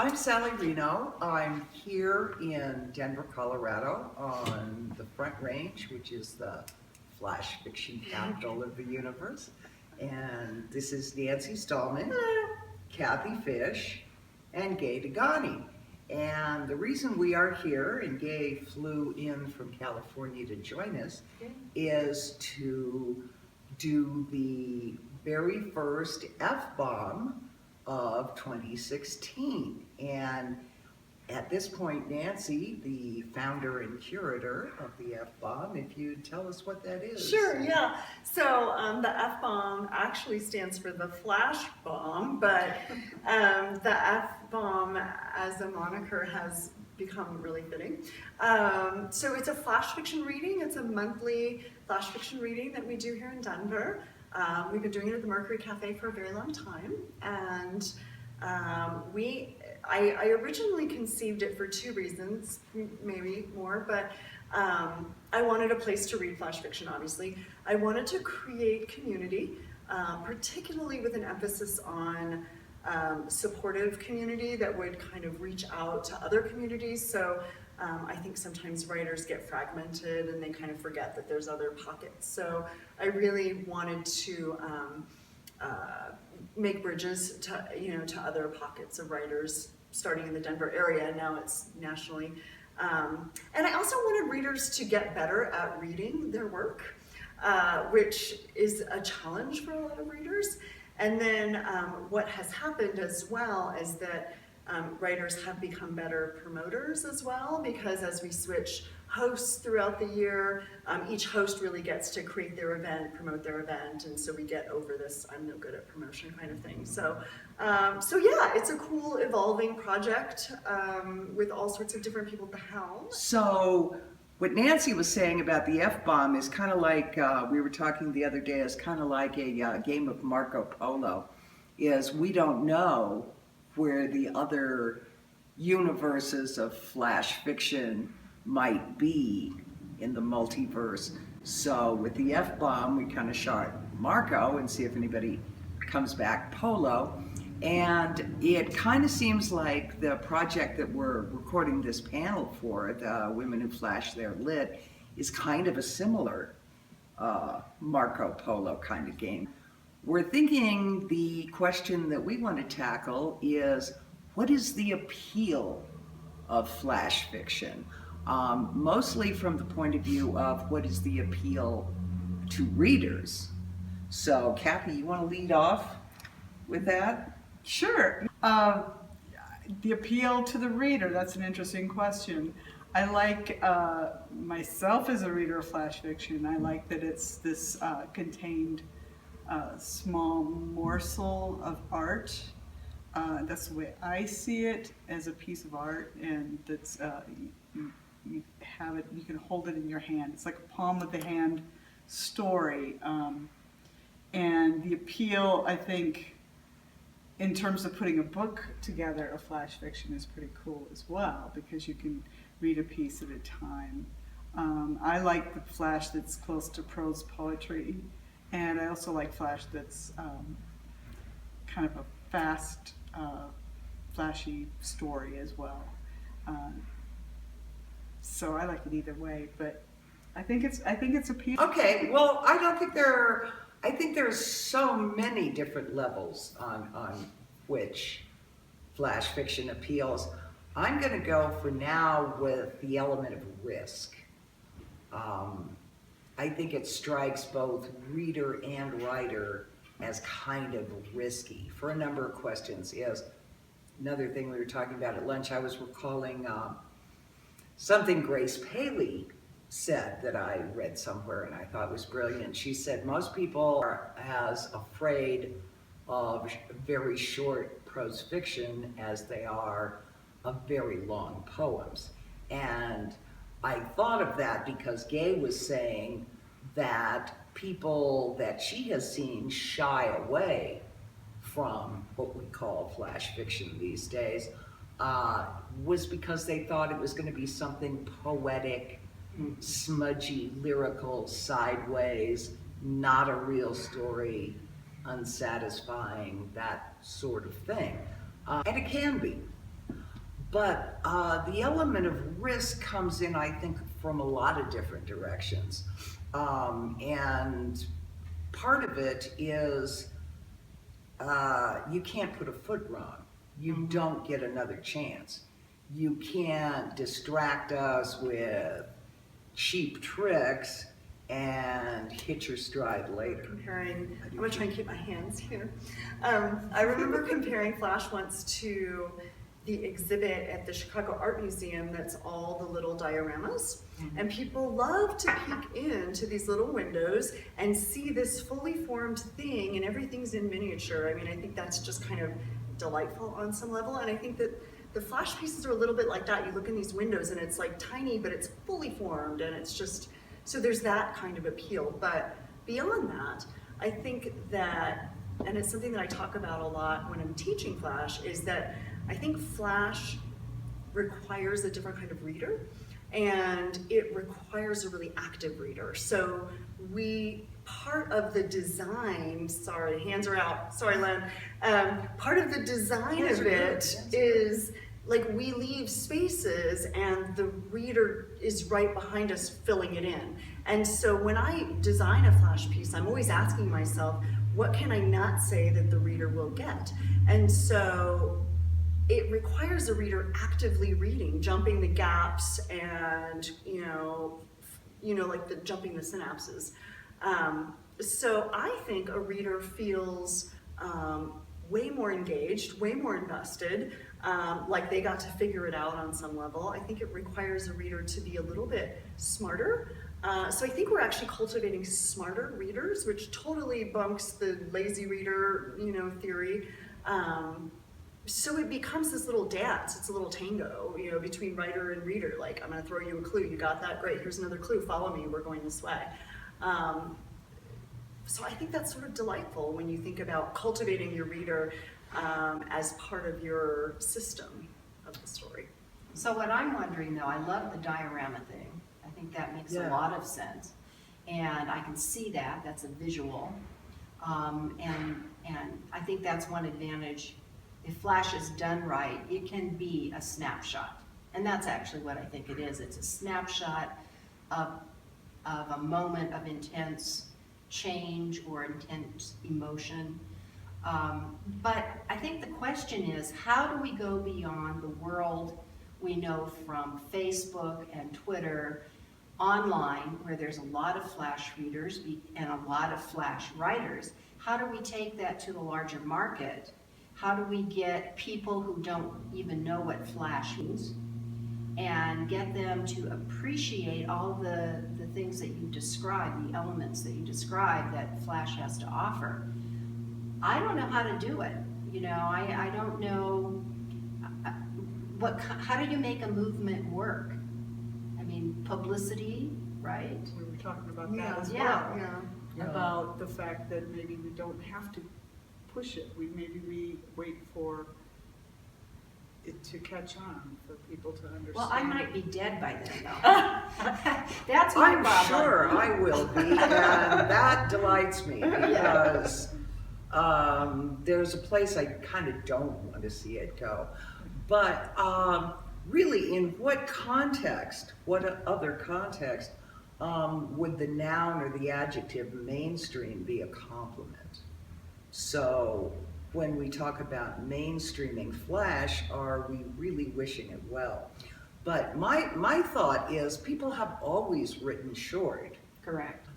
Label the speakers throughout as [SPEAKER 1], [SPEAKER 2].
[SPEAKER 1] I'm Sally Reno. I'm here in Denver, Colorado on the Front Range, which is the flash fiction capital of the universe. And this is Nancy Stallman, Kathy Fish, and Gay Degani. And the reason we are here, and Gay flew in from California to join us, is to do the very first F-bomb of 2016. And at this point, Nancy, the founder and curator of the F-bomb, if you'd tell us what that is.
[SPEAKER 2] Sure, yeah. So the F-bomb actually stands for the flash bomb, but the F-bomb as a moniker has become really fitting. So it's a flash fiction reading. It's a monthly flash fiction reading that we do here in Denver. We've been doing it at the Mercury Cafe for a very long time, and I originally conceived it for two reasons, maybe more, but I wanted a place to read flash fiction, obviously. I wanted to create community, particularly with an emphasis on supportive community that would kind of reach out to other communities. So I think sometimes writers get fragmented and they kind of forget that there's other pockets. So I really wanted to make bridges to, to other pockets of writers, starting in the Denver area, and now it's nationally. And I also wanted readers to get better at reading their work, which is a challenge for a lot of readers. And then what has happened as well is that writers have become better promoters as well, because as we switch hosts throughout the year, each host really gets to create their event, promote their event, and so we get over this I'm no good at promotion kind of thing. So yeah, it's a cool evolving project with all sorts of different people at the helm.
[SPEAKER 1] So what Nancy was saying about the F-bomb is kind of like, we were talking the other day, is kind of like a game of Marco Polo, is we don't know where the other universes of flash fiction might be in the multiverse. So with the F-bomb, we kind of shot Marco and see if anybody comes back Polo. And it kind of seems like the project that we're recording this panel for, the Women Who Flash Their Lit, is kind of a similar Marco Polo kind of game. We're thinking the question that we want to tackle is, what is the appeal of flash fiction? Mostly from the point of view of what is the appeal to readers. So Kathy, you want to lead off with that?
[SPEAKER 3] Sure. The appeal to the reader, that's an interesting question. I like myself as a reader of flash fiction, I like that it's this contained small morsel of art. That's the way I see it, as a piece of art, and that's you have it, you can hold it in your hand. It's like a palm of the hand story, and the appeal, I think, in terms of putting a book together of flash fiction, is pretty cool as well, because you can read a piece at a time. I like the flash that's close to prose poetry, and I also like flash that's kind of a fast, flashy story as well. So I like it either way, but I think it's appealing.
[SPEAKER 1] Okay, well, I think there's so many different levels on which flash fiction appeals. I'm going to go for now with the element of risk. I think it strikes both reader and writer as kind of risky for a number of questions. Is another thing we were talking about at lunch, I was recalling something Grace Paley said that I read somewhere and I thought was brilliant. She said most people are as afraid of very short prose fiction as they are of very long poems. And I thought of that because Gay was saying that people that she has seen shy away from what we call flash fiction these days was because they thought it was going to be something poetic, smudgy, lyrical, sideways, not a real story, unsatisfying, that sort of thing. And it can be. But the element of risk comes in, I think, from a lot of different directions. And part of it is you can't put a foot wrong. You don't get another chance. You can't distract us with cheap tricks and hit your stride later.
[SPEAKER 2] I'm gonna try and keep my hands here. I remember comparing Flash once to the exhibit at the Chicago Art Museum that's all the little dioramas. And people love to peek into these little windows and see this fully formed thing, and everything's in miniature. I mean, I think that's just kind of delightful on some level, and I think that the Flash pieces are a little bit like that. You look in these windows and it's like tiny, but it's fully formed, and it's just, so there's that kind of appeal. But beyond that, I think that, and it's something that I talk about a lot when I'm teaching Flash, is that I think Flash requires a different kind of reader, and it requires a really active reader. So part of the design, sorry, hands are out, sorry Len, part of the design of it is like we leave spaces and the reader is right behind us filling it in. And so when I design a Flash piece, I'm always asking myself, what can I not say that the reader will get? And so it requires a reader actively reading, jumping the gaps, and like jumping the synapses. So I think a reader feels way more engaged, way more invested, like they got to figure it out on some level. I think it requires a reader to be a little bit smarter. So I think we're actually cultivating smarter readers, which totally bunks the lazy reader, theory. So it becomes this little dance, it's a little tango, between writer and reader. Like, I'm gonna throw you a clue, you got that? Great, here's another clue, follow me, we're going this way. So I think that's sort of delightful when you think about cultivating your reader as part of your system of the story.
[SPEAKER 4] So what I'm wondering though, I love the diorama thing. I think that makes a lot of sense. And I can see that, that's a visual. And I think that's one advantage. If Flash is done right, it can be a snapshot. And that's actually what I think it is. It's a snapshot of a moment of intense change or intense emotion. But I think the question is, how do we go beyond the world we know from Facebook and Twitter, online, where there's a lot of Flash readers and a lot of Flash writers? How do we take that to the larger market? How do we get people who don't even know what Flash means and get them to appreciate all the things that you describe, the elements that you describe that Flash has to offer? I don't know how to do it. I don't know how do you make a movement work? I mean, publicity, right?
[SPEAKER 3] We were talking about that as
[SPEAKER 4] Yeah.
[SPEAKER 3] well. About the fact that maybe we don't have to push it. Maybe we wait for it to catch on, for people to understand.
[SPEAKER 4] Well, I might be dead by then, though. That's my
[SPEAKER 1] I'm
[SPEAKER 4] problem.
[SPEAKER 1] sure I will be, and that delights me because there's a place I kind of don't want to see it go. But really, in what context, what other context, would the noun or the adjective mainstream be a compliment? So when we talk about mainstreaming Flash, are we really wishing it well? But my thought is people have always written short.
[SPEAKER 4] Correct.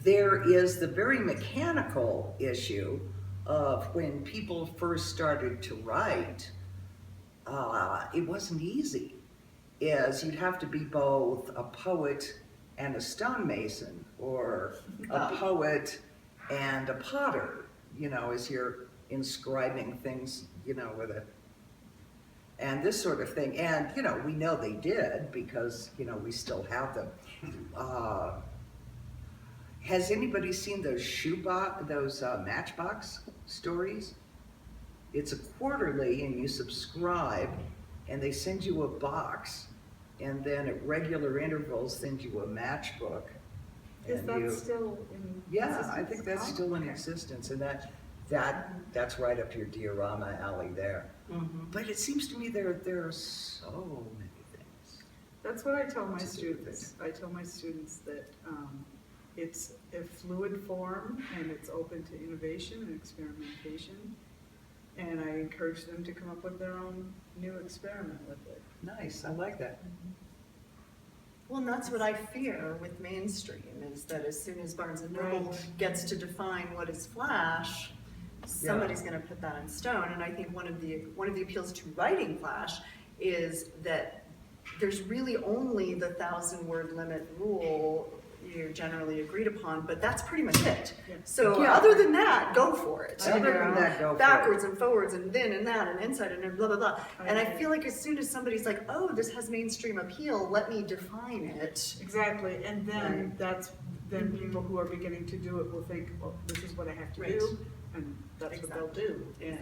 [SPEAKER 1] There is the very mechanical issue of when people first started to write, it wasn't easy. You'd have to be both a poet and a stonemason, or a poet and a potter, as you're inscribing things, with it. And this sort of thing. And, we know they did because, we still have them. Has anybody seen those Matchbox stories? It's a quarterly and you subscribe and they send you a box, and then at regular intervals send you a matchbook.
[SPEAKER 3] Is
[SPEAKER 1] And
[SPEAKER 3] that still in
[SPEAKER 1] Yeah,
[SPEAKER 3] existence?
[SPEAKER 1] I think that's
[SPEAKER 3] Oh,
[SPEAKER 1] still in
[SPEAKER 3] okay.
[SPEAKER 1] existence, and That's right up your diorama alley there.
[SPEAKER 4] Mhm.
[SPEAKER 1] But it seems to me there are so many things.
[SPEAKER 3] That's what I tell my
[SPEAKER 1] To do with
[SPEAKER 3] students. I tell my students that it's a fluid form and it's open to innovation and experimentation. And I encourage them to come up with their own new experiment with it.
[SPEAKER 1] Nice, I like that.
[SPEAKER 2] Well, and that's what I fear with mainstream, is that as soon as Barnes and Noble
[SPEAKER 3] Right.
[SPEAKER 2] gets to define what is Flash, somebody's gonna put that in stone. And I think one of the appeals to writing Flash is that there's really only the 1,000-word limit rule you're generally agreed upon, but that's pretty much it.
[SPEAKER 3] Yeah.
[SPEAKER 2] So
[SPEAKER 1] Yeah.
[SPEAKER 2] other than that, go for it.
[SPEAKER 1] Other
[SPEAKER 2] you
[SPEAKER 1] than
[SPEAKER 2] know,
[SPEAKER 1] that, go for it.
[SPEAKER 2] backwards and forwards and then and that and inside and blah, blah, blah. And I
[SPEAKER 3] agree.
[SPEAKER 2] feel like as soon as somebody's like, oh, this has mainstream appeal, let me define it.
[SPEAKER 3] Exactly, and then
[SPEAKER 2] Right.
[SPEAKER 3] then people who are beginning to do it will think, well, this is what I have to
[SPEAKER 2] Right.
[SPEAKER 3] do, and that's what they'll do. And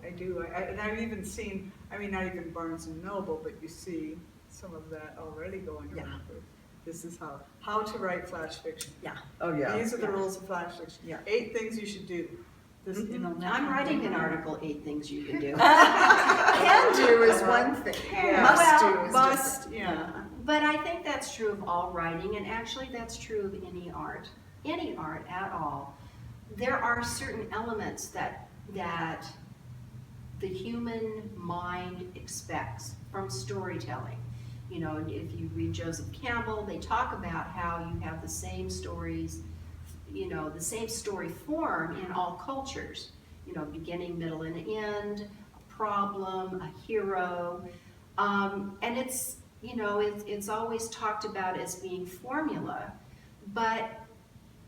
[SPEAKER 2] Exactly.
[SPEAKER 3] and I've even seen, I mean, not even Barnes and Noble, but you see some of that already going
[SPEAKER 2] Yeah.
[SPEAKER 3] on. This is how to write flash fiction.
[SPEAKER 2] Yeah.
[SPEAKER 1] Oh, yeah.
[SPEAKER 3] These are the
[SPEAKER 2] Yeah.
[SPEAKER 3] rules of flash fiction.
[SPEAKER 2] Yeah.
[SPEAKER 3] 8 things you should do. This, you know,
[SPEAKER 4] I'm writing an article, 8 things you can do.
[SPEAKER 2] Can do is one thing.
[SPEAKER 3] Yeah.
[SPEAKER 2] Must do
[SPEAKER 4] Well,
[SPEAKER 2] is
[SPEAKER 3] must,
[SPEAKER 2] different.
[SPEAKER 3] yeah.
[SPEAKER 4] But I think that's true of all writing, and actually that's true of any art at all. There are certain elements that the human mind expects from storytelling. You know, if you read Joseph Campbell, they talk about how you have the same stories, you know, the same story form in all cultures. You know, beginning, middle, and end, a problem, a hero. And it's, you know, it's always talked about as being formula, but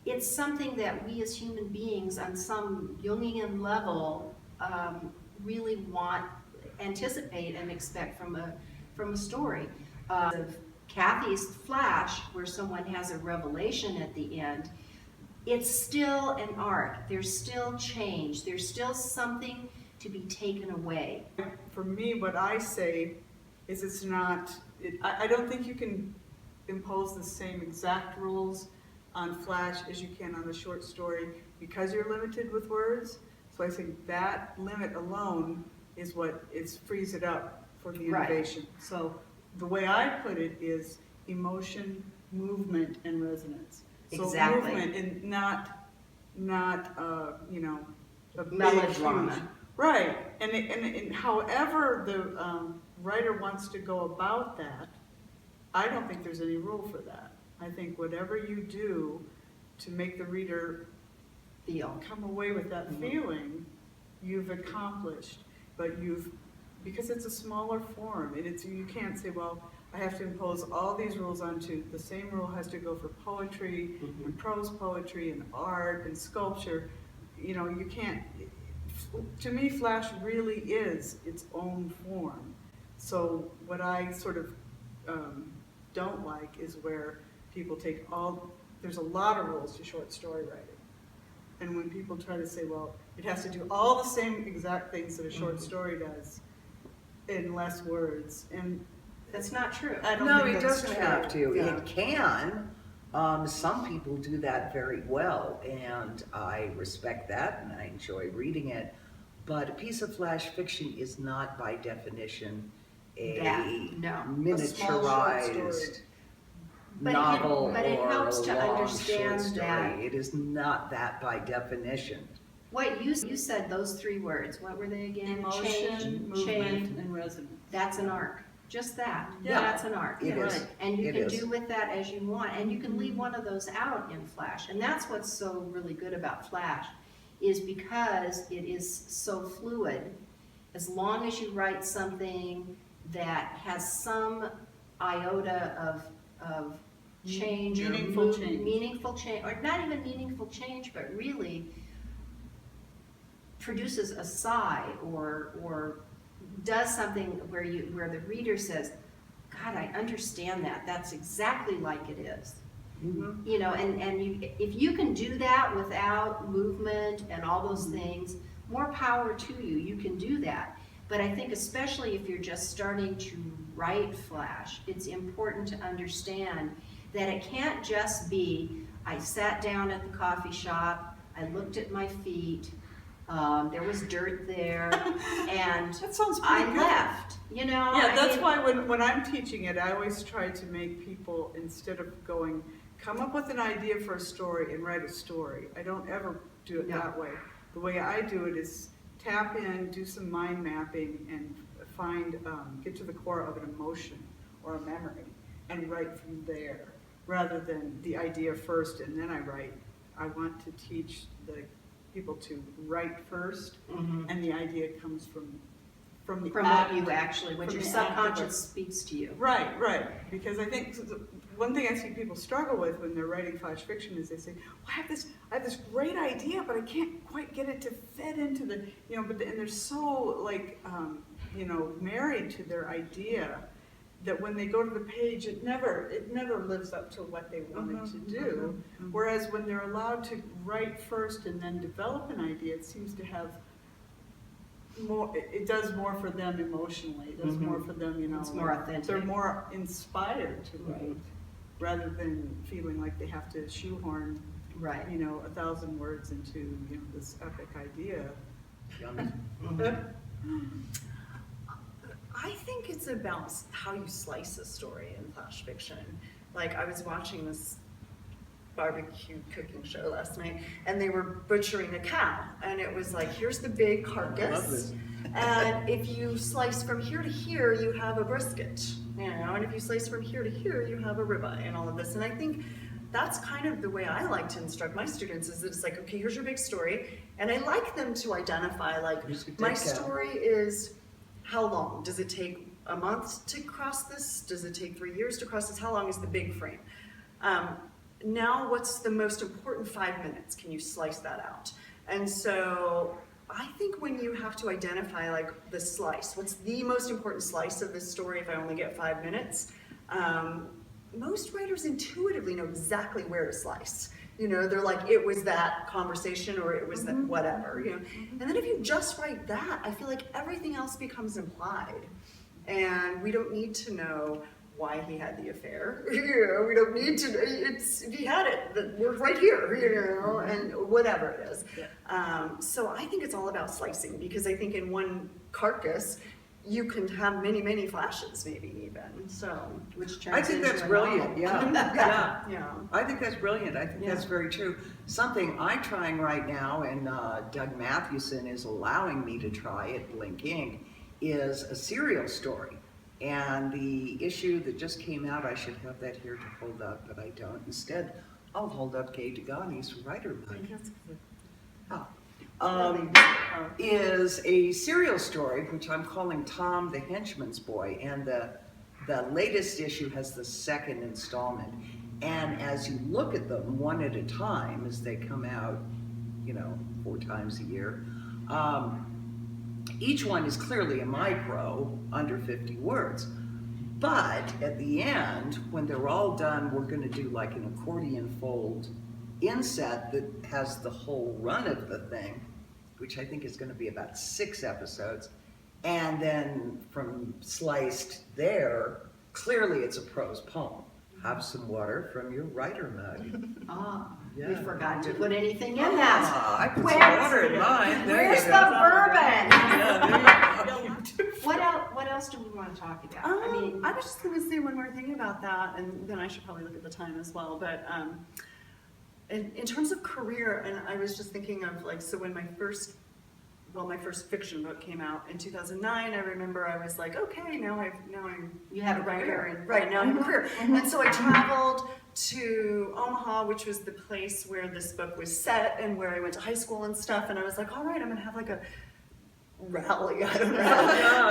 [SPEAKER 4] it's something that we as human beings on some Jungian level really anticipate and expect from a story. Of Kathy's Flash, where someone has a revelation at the end, it's still an arc. There's still change. There's still something to be taken away.
[SPEAKER 3] For me, what I say is I don't think you can impose the same exact rules on Flash as you can on a short story because you're limited with words. So I think that limit alone is what frees it up for the
[SPEAKER 4] Right.
[SPEAKER 3] innovation. So the way I put it is emotion, movement, and resonance.
[SPEAKER 4] Exactly.
[SPEAKER 3] So movement and not you know, a big,
[SPEAKER 4] Melodrama.
[SPEAKER 3] huge- Right, and however the writer wants to go about that, I don't think there's any rule for that. I think whatever you do to make the reader
[SPEAKER 4] Feel.
[SPEAKER 3] come away with that
[SPEAKER 4] Mhm.
[SPEAKER 3] feeling, you've accomplished. But because it's a smaller form, and you can't say, well, I have to impose all these rules onto, the same rule has to go for poetry,
[SPEAKER 4] Mhm.
[SPEAKER 3] and prose poetry, and art, and sculpture. You know, you can't, to me, Flash really is its own form. So what I sort of don't like is where people take there's a lot of rules to short story writing. And when people try to say, well, it has to do all the same exact things that a short story does in less words, and
[SPEAKER 4] That's not true.
[SPEAKER 3] I don't
[SPEAKER 1] No,
[SPEAKER 3] think
[SPEAKER 1] it
[SPEAKER 3] that's
[SPEAKER 1] doesn't
[SPEAKER 3] true.
[SPEAKER 1] have to.
[SPEAKER 3] Yeah.
[SPEAKER 1] It can. Some people do that very well, and I respect that, and I enjoy reading it. But a piece of flash fiction is not, by definition, a
[SPEAKER 4] No.
[SPEAKER 3] A small short story.
[SPEAKER 1] miniaturized
[SPEAKER 4] But
[SPEAKER 1] novel
[SPEAKER 4] but it
[SPEAKER 1] or
[SPEAKER 4] helps
[SPEAKER 1] a
[SPEAKER 4] to
[SPEAKER 1] long
[SPEAKER 4] understand
[SPEAKER 1] short
[SPEAKER 4] that-
[SPEAKER 1] story. It is not that by definition.
[SPEAKER 4] What you said, those 3 words, what were they again?
[SPEAKER 3] Emotion,
[SPEAKER 4] Change,
[SPEAKER 3] movement, and resonance.
[SPEAKER 4] That's an arc. Just that.
[SPEAKER 1] Yeah.
[SPEAKER 4] That's an arc.
[SPEAKER 1] It is.
[SPEAKER 4] And you
[SPEAKER 1] It
[SPEAKER 4] can
[SPEAKER 1] is.
[SPEAKER 4] do with that as you want, and you can leave one of those out in Flash. And that's what's so really good about Flash, is because it is so fluid. As long as you write something that has some iota of change or
[SPEAKER 3] Meaningful change.
[SPEAKER 4] or not even meaningful change, but really produces a sigh or does something where the reader says, God, I understand that. That's exactly like it is.
[SPEAKER 1] Mhm.
[SPEAKER 4] You know, if you can do that without movement and all those things, more power to you. You can do that. But I think especially if you're just starting to write Flash, it's important to understand that it can't just be, I sat down at the coffee shop, I looked at my feet, there was dirt there, and
[SPEAKER 3] That sounds pretty
[SPEAKER 4] I
[SPEAKER 3] good.
[SPEAKER 4] left, you know?
[SPEAKER 3] Yeah,
[SPEAKER 4] I
[SPEAKER 3] that's
[SPEAKER 4] mean,
[SPEAKER 3] why when I'm teaching it, I always try to make people, instead of going, come up with an idea for a story and write a story. I don't ever do it
[SPEAKER 4] No.
[SPEAKER 3] that way. The way I do it is tap in, do some mind mapping, and find, get to the core of an emotion or a memory, and write from there, rather than the idea first and then I write. I want to teach the people to write first,
[SPEAKER 4] Mhm.
[SPEAKER 3] and the idea comes from the
[SPEAKER 4] From
[SPEAKER 3] act.
[SPEAKER 4] what you actually, what
[SPEAKER 3] from
[SPEAKER 4] your
[SPEAKER 3] the act of
[SPEAKER 4] subconscious
[SPEAKER 3] it.
[SPEAKER 4] speaks to you.
[SPEAKER 3] Right, right. Because I think one thing I see people struggle with when they're writing flash fiction is they say, well, I have this great idea, but I can't quite get it to fit into the, you know, and they're so like, married to their idea that when they go to the page, it never lives up to what they wanted to do. Whereas when they're allowed to write first and then develop an idea, it seems to have more, it does more for them emotionally, it does more for them,
[SPEAKER 4] It's more authentic.
[SPEAKER 3] They're more inspired to write, rather than feeling like they have to shoehorn,
[SPEAKER 4] Right.
[SPEAKER 3] 1,000 words into, this epic idea.
[SPEAKER 2] I think it's about how you slice a story in flash fiction. Like, I was watching this barbecue cooking show last night, and they were butchering a cow, and it was like, here's the big carcass, and if you slice from here to here, you have a brisket, and if you slice from here to here, you have a ribeye, and all of this. And I think that's kind of the way I like to instruct my students, is that it's like, okay, here's your big story, and I like them to identify, like, my story is, how long? Does it take a month to cross this? Does it take 3 years to cross this? How long is the big frame? Now, what's the most important 5 minutes? Can you slice that out? And so I think when you have to identify like the slice, what's the most important slice of this story if I only get 5 minutes? Most writers intuitively know exactly where to slice. They're like, it was that conversation or it was that whatever, And then if you just write that, I feel like everything else becomes implied. And we don't need to know why he had the affair. We don't need to, if he had it, we're right here, and whatever it is. So I think it's all about slicing, because I think in one carcass, you can have many, many flashes, maybe even, so.
[SPEAKER 4] Which turns
[SPEAKER 1] I think
[SPEAKER 4] into
[SPEAKER 1] that's
[SPEAKER 4] a
[SPEAKER 1] brilliant,
[SPEAKER 4] novel.
[SPEAKER 1] yeah.
[SPEAKER 2] Yeah.
[SPEAKER 1] I think that's brilliant. I think that's very true. Something I'm trying right now, and Doug Mathewson is allowing me to try at Blink Inc., is a serial story. And the issue that just came out, I should have that here to hold up, but I don't. Instead, I'll hold up Gay Degani's writer book. Is a serial story, which I'm calling Tom the Henchman's Boy, and the latest issue has the second installment. And as you look at them one at a time, as they come out, 4 times a year, each one is clearly a micro, under 50 words. But at the end, when they're all done, we're going to do like an accordion fold inset that has the whole run of the thing, which I think is going to be about 6 episodes. And then from sliced there, clearly it's a prose poem. Have some water from your writer mug.
[SPEAKER 4] We
[SPEAKER 1] Yeah.
[SPEAKER 4] forgot to put anything in that.
[SPEAKER 1] I put some
[SPEAKER 4] Where's-
[SPEAKER 1] water in mine. There
[SPEAKER 4] Where's
[SPEAKER 1] you
[SPEAKER 4] the
[SPEAKER 1] go.
[SPEAKER 4] bourbon?
[SPEAKER 1] Yeah, there you go.
[SPEAKER 4] What else do we want to talk about?
[SPEAKER 2] I was just going to say one more thing about that, and then I should probably look at the time as well. But in terms of career, and I was just thinking of like, so when my first fiction book came out in 2009, I remember I was like, okay, now I'm
[SPEAKER 4] You have a
[SPEAKER 2] writer,
[SPEAKER 4] career.
[SPEAKER 2] and right now I have a career. And so I traveled to Omaha, which was the place where this book was set and where I went to high school and stuff. And I was like, all right, I'm gonna have like a rally, I don't know.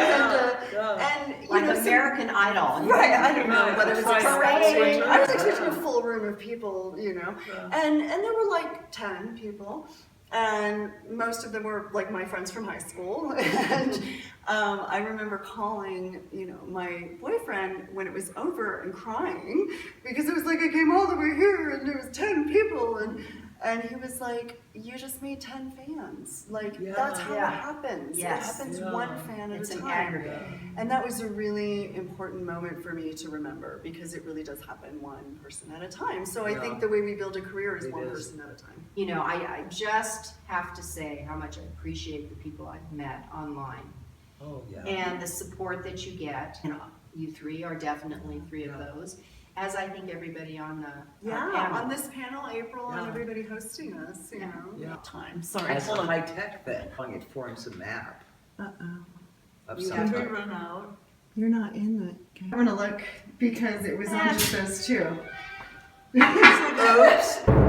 [SPEAKER 2] And
[SPEAKER 4] Like
[SPEAKER 2] some-
[SPEAKER 4] American Idol.
[SPEAKER 2] Right, I don't know, but it was
[SPEAKER 4] Parade.
[SPEAKER 2] I was expecting a full room of people, and there were like 10 people, and most of them were like my friends from high school, and I remember calling, my boyfriend when it was over and crying, because it was like I came all the way here and there was 10 people, And he was like, you just made 10 fans. Like,
[SPEAKER 1] Yeah.
[SPEAKER 2] that's how
[SPEAKER 4] Yeah.
[SPEAKER 2] it happens.
[SPEAKER 4] Yes.
[SPEAKER 2] It happens
[SPEAKER 1] Yeah.
[SPEAKER 2] one fan at
[SPEAKER 4] It's
[SPEAKER 2] a
[SPEAKER 4] an
[SPEAKER 2] time.
[SPEAKER 4] aggregate.
[SPEAKER 2] And that was a really important moment for me to remember because it really does happen one person at a time. So I
[SPEAKER 1] Yeah.
[SPEAKER 2] think the way we build a career is
[SPEAKER 1] It
[SPEAKER 2] one
[SPEAKER 1] is.
[SPEAKER 2] person at a time.
[SPEAKER 4] You know, I just have to say how much I appreciate the people I've met online
[SPEAKER 1] Oh, yeah.
[SPEAKER 4] and the support that you get. And you three are definitely three of those, as I think everybody on the panel.
[SPEAKER 2] On this panel, April, and
[SPEAKER 1] Yeah.
[SPEAKER 2] everybody hosting us, you know.
[SPEAKER 1] Yeah.
[SPEAKER 2] Time. Sorry,
[SPEAKER 1] As a
[SPEAKER 2] hold on.
[SPEAKER 1] high-tech thing, it forms a map of
[SPEAKER 4] You
[SPEAKER 1] some
[SPEAKER 4] have to
[SPEAKER 1] type.
[SPEAKER 2] run out?
[SPEAKER 5] You're not in the.
[SPEAKER 2] I'm gonna look because it was on just those two.
[SPEAKER 1] Oops.